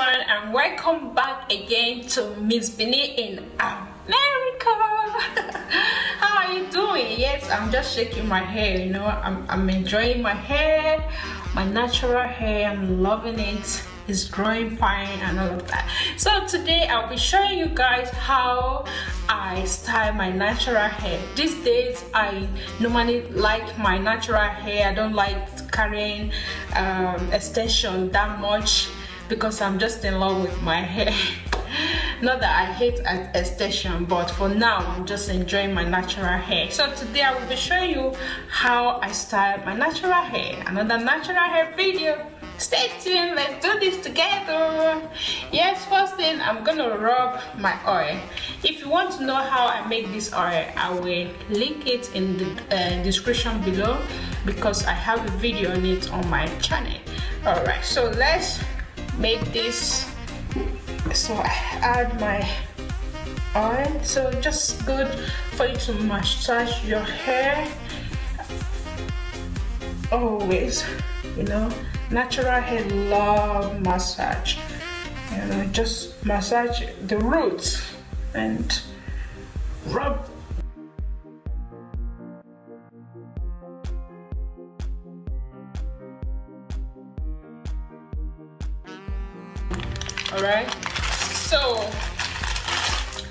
everyone, and welcome back again to Miss Beanie in America. How are you doing? Yes, I'm just shaking my hair, you know. I'm enjoying my hair, my natural hair. I'm loving it. It's growing fine and all of that. So today I'll be showing you guys how I style my natural hair. These days I normally like my natural hair. I don't like carrying extension that much because I'm just in love with my hair. Not that I hate extension, but for now I'm just enjoying my natural hair. So today I will be showing you how I style my natural hair. Another natural hair video. Stay tuned, let's do this together. Yes, first thing, I'm gonna rub my oil. If you want to know how I make this oil, I will link it in the description below because I have a video on it on my channel. Alright, so let's make this. So I add my oil. So just good for you to massage your hair always, you know. Natural hair love massage, you know, just massage the roots and rub. Alright, so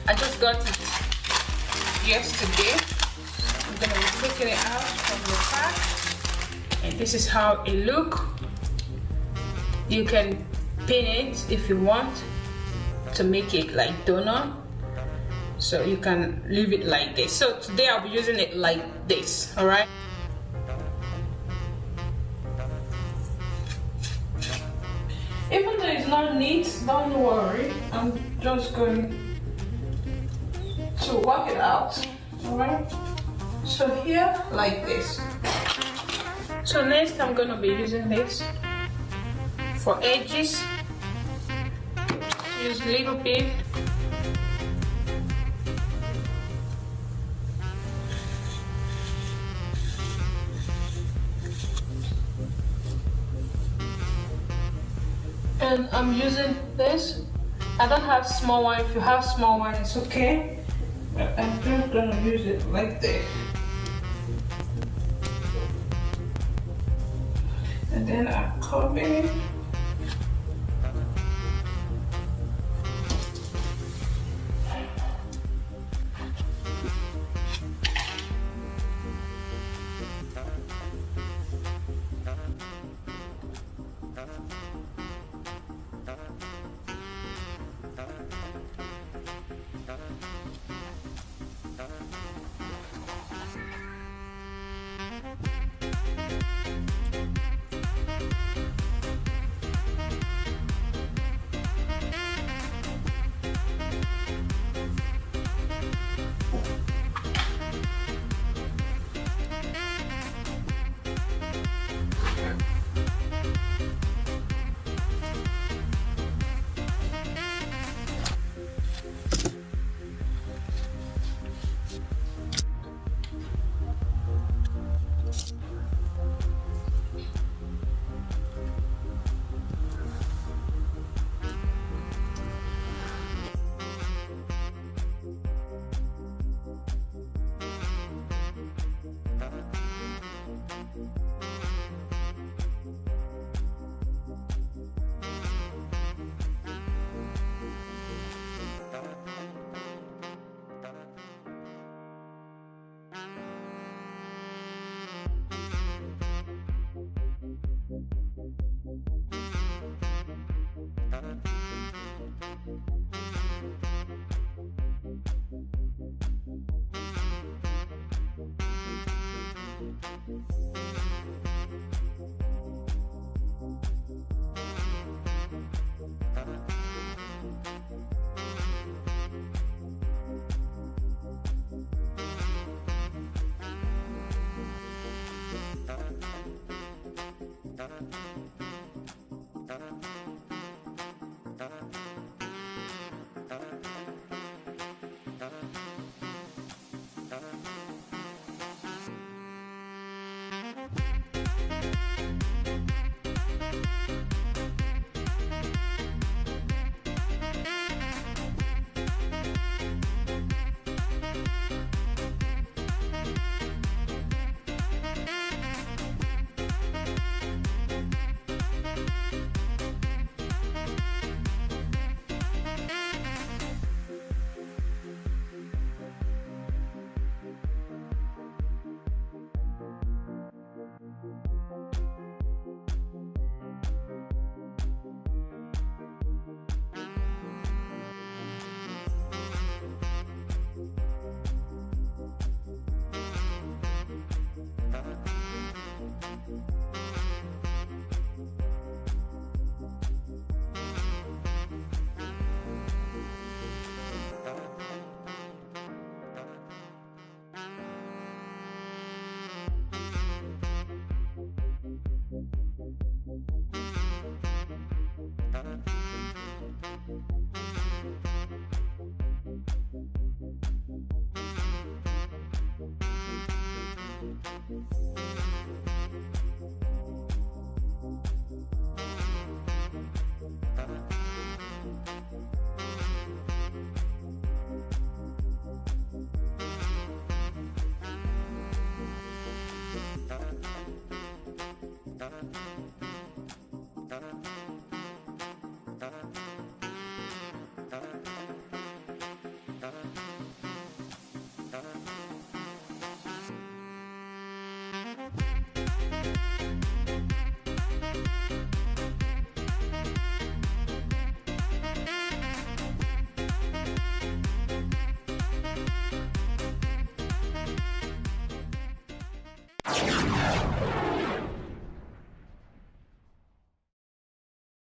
I just got it yesterday. I'm gonna be taking it out from the pack, and this is how it looks. You can pin it if you want to make it like donut, so you can leave it like this. So today I'll be using it like this. All right, even though it's not neat, don't worry, I'm just going to work it out. All right, so here like this. So next I'm gonna be using this for edges. Use a little bit. And I'm using this. I don't have small one. If you have small one, it's okay. But I'm just gonna use it like this. And then I comb it.